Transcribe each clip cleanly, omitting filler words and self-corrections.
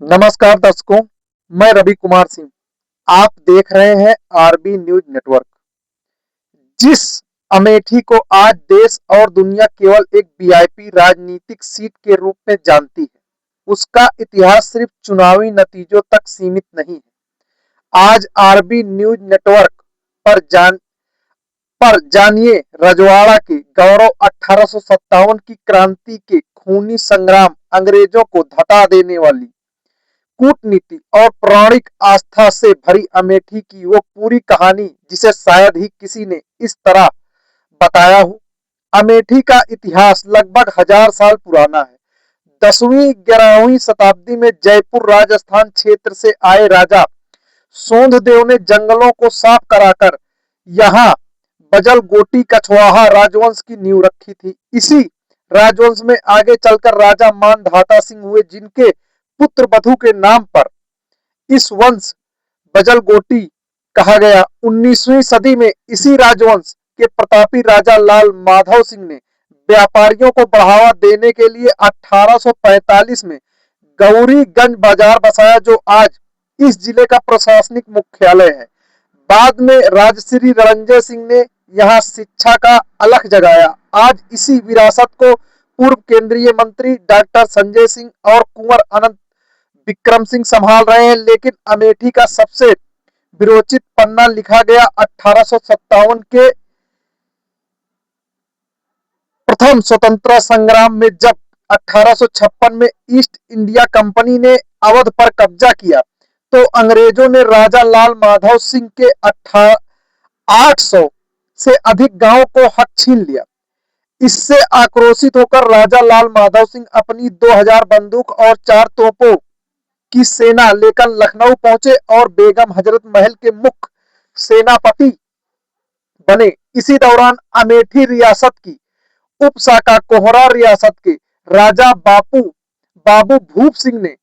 नमस्कार दर्शकों, मैं रवि कुमार सिंह। आप देख रहे हैं आरबी न्यूज नेटवर्क। जिस अमेठी को आज देश और दुनिया केवल एक वीआईपी राजनीतिक सीट के रूप में जानती है, उसका इतिहास सिर्फ चुनावी नतीजों तक सीमित नहीं है। आज आरबी न्यूज नेटवर्क पर जानिए रजवाड़ा के गौरव 1857 की क्रांति के खूनी संग्राम, अंग्रेजों को धता देने वाली कूटनीति और पौराणिक आस्था से भरी अमेठी की वो पूरी कहानी जिसे शायद ही किसी ने इस तरह बताया हो। अमेठी का इतिहास लगभग 1000 साल पुराना है। 10वीं-11वीं शताब्दी में जयपुर राजस्थान क्षेत्र से आए राजा सोंधदेव ने जंगलों को साफ कराकर यहाँ बजलगोटी कछवाहा राजवंश की नींव रखी थी। इसी राजवंश में आगे चलकर राजा मानधाता सिंह हुए, जिनके पुत्र बधु के नाम पर इस वंश बजलगोटी कहा गया। 19वीं सदी में इसी राजवंश के प्रतापी राजा लाल माधव सिंह ने व्यापारियों को बढ़ावा देने के लिए 1845 में गौरीगंज बाजार बसाया, जो आज इस जिले का प्रशासनिक मुख्यालय है। बाद में राजश्री रणंजय सिंह ने यहाँ शिक्षा का अलख जगाया। आज इसी विरासत को पूर्व केंद्रीय मंत्री डॉक्टर संजय सिंह और कुंवर अनंत विक्रम सिंह संभाल रहे हैं, लेकिन अमेठी का सबसे विरोचित पन्ना लिखा गया 1857 के प्रथम स्वतंत्रता संग्राम में, जब 1856 में ईस्ट इंडिया कंपनी ने अवध पर कब्जा किया तो अंग्रेजों ने राजा लाल माधव सिंह के 800 से अधिक गांवों को हक छीन लिया। इससे आक्रोशित होकर राजा लाल माधव सिंह अपनी 2000 बंदूक और 4 तोपों की सेना लेकर लखनऊ पहुंचे और बेगम हजरत महल के मुख्य सेनापति बने। इसी दौरान अमेठी रियासत की उपशाखा कोहरा रियासत के राजा बाबू भूप सिंह ने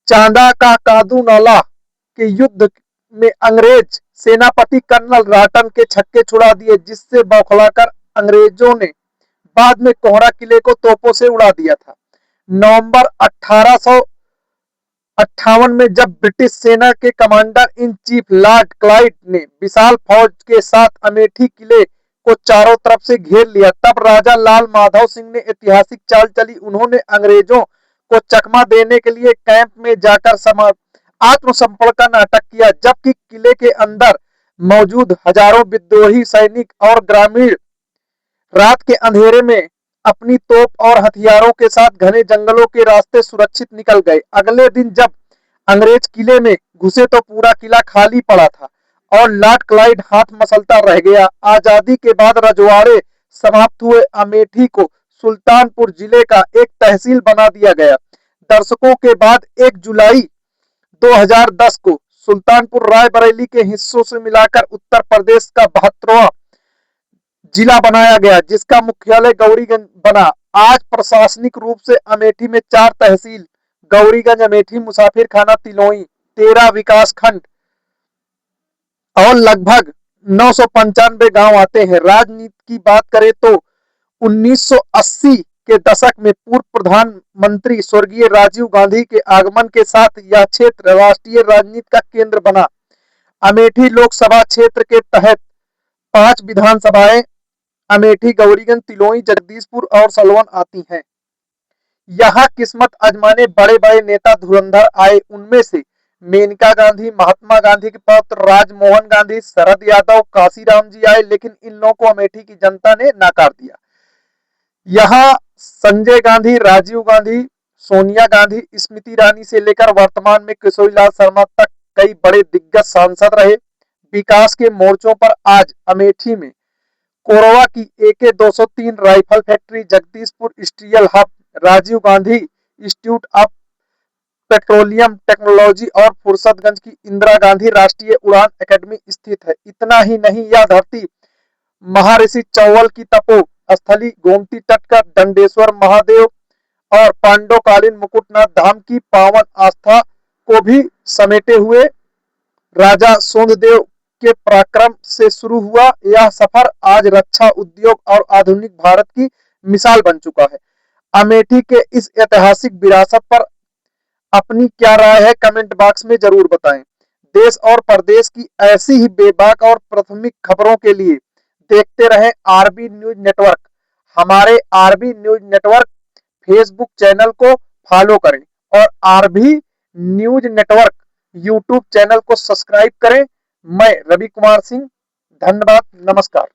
चांदा का कादू नाला के युद्ध में अंग्रेज सेनापति कर्नल राटन के छक्के छुड़ा दिए, जिससे बौखलाकर अंग्रेजों ने बाद में कोहरा किले को तोपों से उड़ा दिया था। नवंबर 1858 में जब ब्रिटिश सेना के commander in chief Lord Clive ने विशाल फौज के साथ अमेठी किले को चारों तरफ से घेर लिया, तब राजा लाल माधव सिंह ने ऐतिहासिक चाल चली। उन्होंने अंग्रेजों को चकमा देने के लिए कैंप में जाकर आत्मसमर्पण का नाटक किया, जबकि किले के अंदर मौजूद हजारों विद्रोही सैनिक और ग्रामीण रात के अंधेरे में अपनी तोप और हथियारों के साथ घने जंगलों के रास्ते सुरक्षित निकल गए। अगले दिन जब अंग्रेज किले में घुसे तो पूरा किला खाली पड़ा था और लॉर्ड क्लाइव हाथ मसलता रह गया। आजादी के बाद रजवाड़े समाप्त हुए। अमेठी को सुल्तानपुर जिले का एक तहसील बना दिया गया। दशकों के बाद 1 जुलाई 2010 को सुल्तानपुर रायबरेली के हिस्सों से मिलाकर उत्तर प्रदेश का 72वां जिला बनाया गया, जिसका मुख्यालय गौरीगंज बना। आज प्रशासनिक रूप से अमेठी में 4 तहसील गौरीगंज, अमेठी, मुसाफिर खाना, तिलोई, 13 विकास खंड और लगभग 995 गांव आते हैं। राजनीति की बात करें तो 1980 के दशक में पूर्व प्रधानमंत्री स्वर्गीय राजीव गांधी के आगमन के साथ यह क्षेत्र राष्ट्रीय राजनीति का केंद्र बना। अमेठी लोकसभा क्षेत्र के तहत 5 विधानसभाएं अमेठी, गौरीगंज, तिलोई, जगदीशपुर और सलवन आती हैं। यहाँ किस्मत आजमाने बड़े बड़े नेता धुरंधर आए। उनमें से मेनका गांधी, महात्मा गांधी के पौत्र राजमोहन गांधी, शरद यादव, काशीराम जी आए, लेकिन इन लोगों को अमेठी की जनता ने नकार दिया। यहाँ संजय गांधी, राजीव गांधी, सोनिया गांधी, स्मृति ईरानी से लेकर वर्तमान में किशोरीलाल शर्मा तक कई बड़े दिग्गज सांसद रहे। विकास के मोर्चों पर आज अमेठी में कोरवा की AK 203 rifle factory, Jagdishpur steel hub, Rajiv Gandhi institute of petroleum technology और फुर्सतगंज की इंदिरा गांधी राष्ट्रीय उड़ान एकेडमी स्थित है। इतना ही नहीं, यह धरती महर्षि चौवल की तपो स्थली, गोमती तट का दंडेश्वर महादेव और पांडवकालीन मुकुटनाथ धाम की पावन आस्था को भी समेटे हुए राजा सोंधदेव के पराक्रम से शुरू हुआ यह सफर आज रक्षा उद्योग और आधुनिक भारत की मिसाल बन चुका है। अमेठी के इस ऐतिहासिक विरासत पर अपनी क्या राय है कमेंट बॉक्स में जरूर बताएं। देश और प्रदेश की ऐसी ही बेबाक और प्राथमिक खबरों के लिए देखते रहें आरबी न्यूज नेटवर्क। हमारे RB news network Facebook channel को फॉलो करें और RB news network YouTube channel को सब्सक्राइब करें। मैं रवि कुमार सिंह, धन्यवाद, नमस्कार।